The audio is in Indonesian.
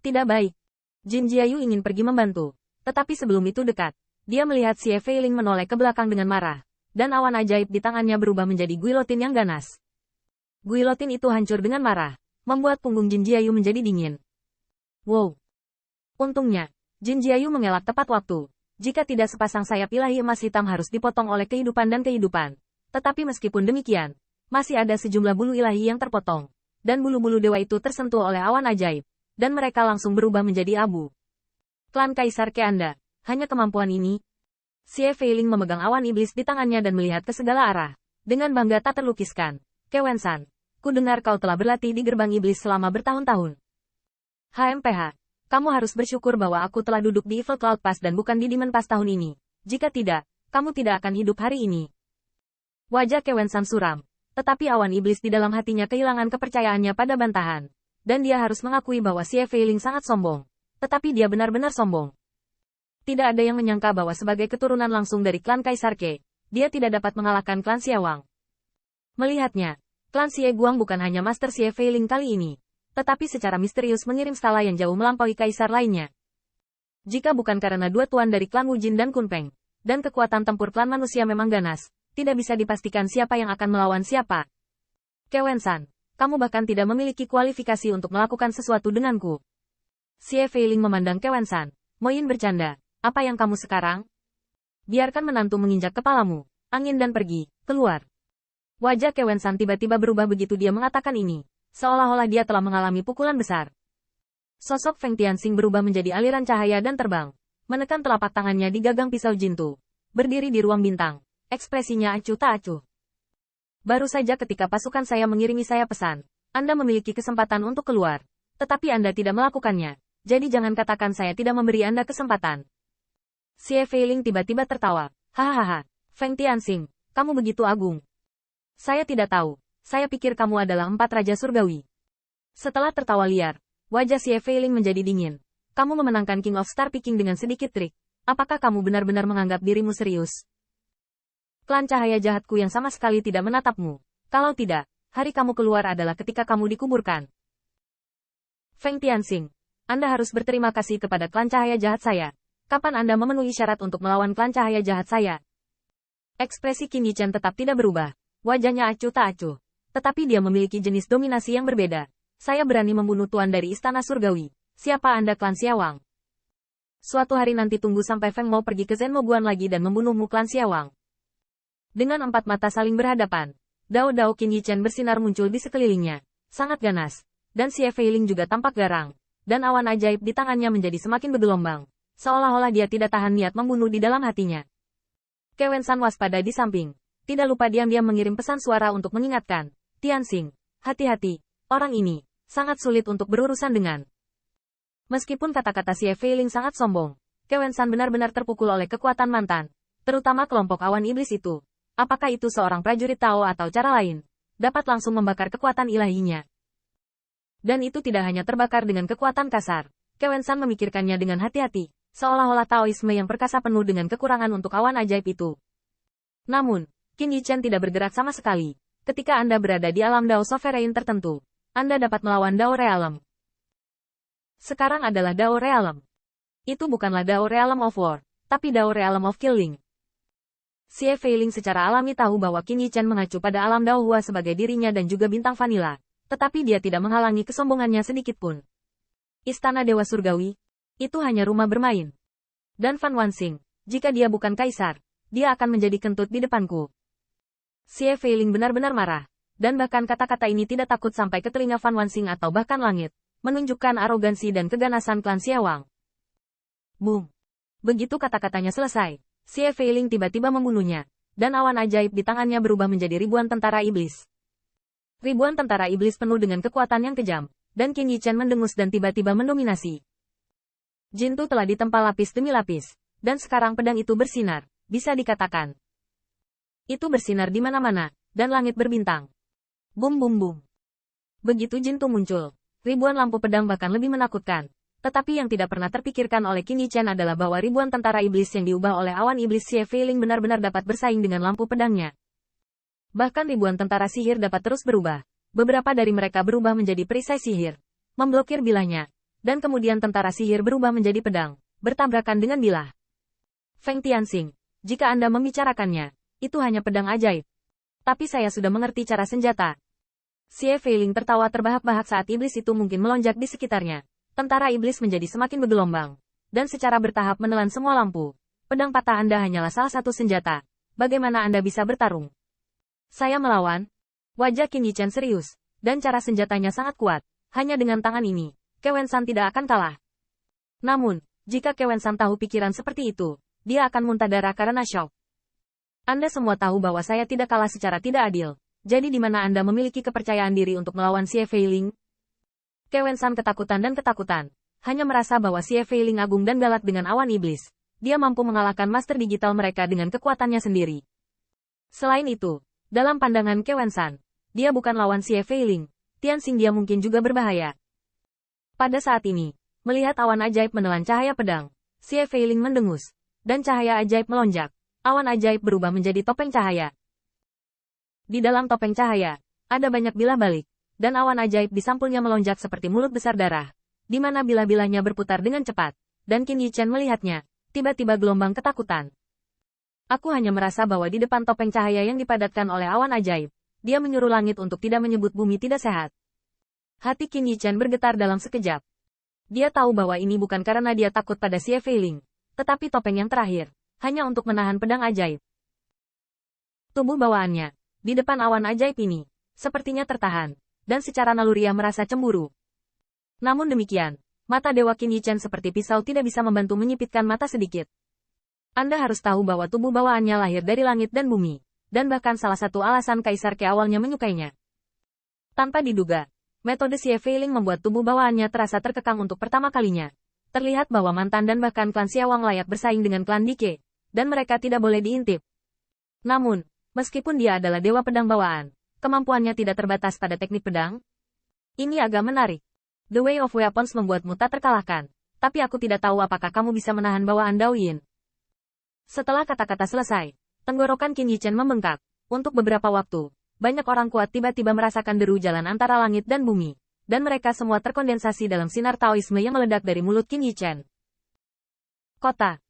Tidak baik. Jin Jiayu ingin pergi membantu. Tetapi sebelum itu dekat, dia melihat Xie Feiling menoleh ke belakang dengan marah. Dan awan ajaib di tangannya berubah menjadi guilotin yang ganas. Guilotin itu hancur dengan marah, membuat punggung Jin Jiayu menjadi dingin. Wow! Untungnya, Jin Jiayu mengelak tepat waktu. Jika tidak sepasang sayap ilahi emas hitam harus dipotong oleh kehidupan dan kehidupan. Tetapi meskipun demikian, masih ada sejumlah bulu ilahi yang terpotong. Dan bulu-bulu dewa itu tersentuh oleh awan ajaib. Dan mereka langsung berubah menjadi abu. Klan Kaisar Ke Anda, hanya kemampuan ini. Xie Feiling memegang awan iblis di tangannya dan melihat ke segala arah. Dengan bangga tak terlukiskan. Ke Wen-san, ku dengar kau telah berlatih di gerbang iblis selama bertahun-tahun. HMPH, kamu harus bersyukur bahwa aku telah duduk di Evil Cloud Pass dan bukan di Demon Pass tahun ini. Jika tidak, kamu tidak akan hidup hari ini. Wajah Ke Wen-san suram. Tetapi awan iblis di dalam hatinya kehilangan kepercayaannya pada bantahan. Dan dia harus mengakui bahwa Xie Feiling sangat sombong. Tetapi dia benar-benar sombong. Tidak ada yang menyangka bahwa sebagai keturunan langsung dari klan Kaisar Ke, dia tidak dapat mengalahkan klan Xie Wang. Melihatnya, klan Xie Guang bukan hanya Master Xie Feiling kali ini, tetapi secara misterius mengirim skala yang jauh melampaui kaisar lainnya. Jika bukan karena dua tuan dari klan Wu Jin dan Kun Peng, dan kekuatan tempur klan manusia memang ganas, tidak bisa dipastikan siapa yang akan melawan siapa. Ke Wen-san, kamu bahkan tidak memiliki kualifikasi untuk melakukan sesuatu denganku. Xie Feiling memandang Ke Wen-san. Mo Yin bercanda, apa yang kamu sekarang? Biarkan menantu menginjak kepalamu, angin dan pergi, keluar. Wajah Ke Wen-san tiba-tiba berubah begitu dia mengatakan ini, seolah-olah dia telah mengalami pukulan besar. Sosok Feng Tianxing berubah menjadi aliran cahaya dan terbang, menekan telapak tangannya di gagang pisau Jintu. Berdiri di ruang bintang, ekspresinya acuh tak acuh. Baru saja ketika pasukan saya mengirimi saya pesan, Anda memiliki kesempatan untuk keluar. Tetapi Anda tidak melakukannya, jadi jangan katakan saya tidak memberi Anda kesempatan. Xie Feiling tiba-tiba tertawa. Hahaha, Feng Tianxing, kamu begitu agung. Saya tidak tahu, saya pikir kamu adalah 4 Raja Surgawi. Setelah tertawa liar, wajah Xie Feiling menjadi dingin. Kamu memenangkan King of Star Picking dengan sedikit trik. Apakah kamu benar-benar menganggap dirimu serius? Klan cahaya jahatku yang sama sekali tidak menatapmu. Kalau tidak, hari kamu keluar adalah ketika kamu dikuburkan. Feng Tianxing, Anda harus berterima kasih kepada klan cahaya jahat saya. Kapan Anda memenuhi syarat untuk melawan klan cahaya jahat saya? Ekspresi Qin Yichen tetap tidak berubah. Wajahnya acuh tak acuh. Tetapi dia memiliki jenis dominasi yang berbeda. Saya berani membunuh tuan dari Istana Surgawi. Siapa Anda klan Xiawang? Suatu hari nanti tunggu sampai Feng mau pergi ke Zenmo Guan lagi dan membunuhmu klan Xiawang. Dengan 4 mata saling berhadapan, Dao Qin Yichen bersinar muncul di sekelilingnya, sangat ganas, dan Xie Feiling juga tampak garang, dan awan ajaib di tangannya menjadi semakin bergelombang, seolah-olah dia tidak tahan niat membunuh di dalam hatinya. Ke Wen-san waspada di samping, tidak lupa diam-diam mengirim pesan suara untuk mengingatkan, Tianxing, hati-hati, orang ini, sangat sulit untuk berurusan dengan. Meskipun kata-kata Xie Feiling sangat sombong, Ke Wen-san benar-benar terpukul oleh kekuatan mantan, terutama kelompok awan iblis itu. Apakah itu seorang prajurit Tao atau cara lain, dapat langsung membakar kekuatan ilahinya. Dan itu tidak hanya terbakar dengan kekuatan kasar, Ke Wen-san memikirkannya dengan hati-hati, seolah-olah Taoisme yang perkasa penuh dengan kekurangan untuk awan ajaib itu. Namun, Qin Yichen tidak bergerak sama sekali. Ketika Anda berada di alam Dao Sovereign tertentu, Anda dapat melawan Dao Realm. Sekarang adalah Dao Realm. Itu bukanlah Dao Realm of War, tapi Dao Realm of Killing. Xie Feiling secara alami tahu bahwa Qin Yichen mengacu pada alam Dao Hua sebagai dirinya dan juga bintang vanila, tetapi dia tidak menghalangi kesombongannya sedikitpun. Istana Dewa Surgawi, itu hanya rumah bermain. Dan Fan Wanxing, jika dia bukan kaisar, dia akan menjadi kentut di depanku. Xie Feiling benar-benar marah, dan bahkan kata-kata ini tidak takut sampai ke telinga Fan Wanxing atau bahkan langit, menunjukkan arogansi dan keganasan klan Xiawang. Boom! Begitu kata-katanya selesai, Xie Feiling tiba-tiba membunuhnya, dan awan ajaib di tangannya berubah menjadi ribuan tentara iblis. Ribuan tentara iblis penuh dengan kekuatan yang kejam, dan Qin Yichen mendengus dan tiba-tiba mendominasi. Jintu telah ditempa lapis demi lapis, dan sekarang pedang itu bersinar, bisa dikatakan. Itu bersinar di mana-mana, dan langit berbintang. Bum bum bum. Begitu Jintu muncul, ribuan lampu pedang bahkan lebih menakutkan. Tetapi yang tidak pernah terpikirkan oleh Qin Yichen adalah bahwa ribuan tentara iblis yang diubah oleh awan iblis Xie Feiling benar-benar dapat bersaing dengan lampu pedangnya. Bahkan ribuan tentara sihir dapat terus berubah. Beberapa dari mereka berubah menjadi perisai sihir, memblokir bilahnya, dan kemudian tentara sihir berubah menjadi pedang, bertabrakan dengan bilah. Feng Tianxing, jika Anda membicarakannya, itu hanya pedang ajaib. Tapi saya sudah mengerti cara senjata. Xie Feiling tertawa terbahak-bahak saat iblis itu mungkin melonjak di sekitarnya. Tentara iblis menjadi semakin bergelombang, dan secara bertahap menelan semua lampu. Pedang patah Anda hanyalah salah satu senjata. Bagaimana Anda bisa bertarung? Saya melawan? Wajah Qin Yichen serius, dan cara senjatanya sangat kuat. Hanya dengan tangan ini, Kewen San tidak akan kalah. Namun, jika Kewen San tahu pikiran seperti itu, dia akan muntah darah karena syok. Anda semua tahu bahwa saya tidak kalah secara tidak adil. Jadi di mana Anda memiliki kepercayaan diri untuk melawan Xie Feiling? Kewen San ketakutan dan ketakutan. Hanya merasa bahwa Xie Feiling agung dan galak dengan awan iblis. Dia mampu mengalahkan master digital mereka dengan kekuatannya sendiri. Selain itu, dalam pandangan Kewen San, dia bukan lawan Xie Feiling. Tianxing dia mungkin juga berbahaya. Pada saat ini, melihat awan ajaib menelan cahaya pedang, Xie Feiling mendengus, dan cahaya ajaib melonjak. Awan ajaib berubah menjadi topeng cahaya. Di dalam topeng cahaya, ada banyak bilah balik, dan awan ajaib di sampulnya melonjak seperti mulut besar darah, di mana bilah-bilahnya berputar dengan cepat, dan Qin Yichen melihatnya, tiba-tiba gelombang ketakutan. Aku hanya merasa bahwa di depan topeng cahaya yang dipadatkan oleh awan ajaib, dia menyuruh langit untuk tidak menyebut bumi tidak sehat. Hati Qin Yichen bergetar dalam sekejap. Dia tahu bahwa ini bukan karena dia takut pada Xie Feiling, tetapi topeng yang terakhir, hanya untuk menahan pedang ajaib. Tubuh bawaannya, di depan awan ajaib ini, sepertinya tertahan, dan secara naluriah merasa cemburu. Namun demikian, mata Dewa Qin Yichen seperti pisau tidak bisa membantu menyipitkan mata sedikit. Anda harus tahu bahwa tubuh bawaannya lahir dari langit dan bumi. Dan bahkan salah satu alasan Kaisar Ke awalnya menyukainya. Tanpa diduga, metode Xie Feiling membuat tubuh bawaannya terasa terkekang untuk pertama kalinya. Terlihat bahwa mantan dan bahkan klan Xiaowang layak bersaing dengan klan Dike, dan mereka tidak boleh diintip. Namun, meskipun dia adalah dewa pedang bawaan, kemampuannya tidak terbatas pada teknik pedang. Ini agak menarik. The Way of Weapons membuatmu tak terkalahkan, tapi aku tidak tahu apakah kamu bisa menahan bawaan Dao Yin. Setelah kata-kata selesai, tenggorokan Qin Yichen membengkak. Untuk beberapa waktu, banyak orang kuat tiba-tiba merasakan deru jalan antara langit dan bumi, dan mereka semua terkondensasi dalam sinar Taoisme yang meledak dari mulut Qin Yichen. Kota.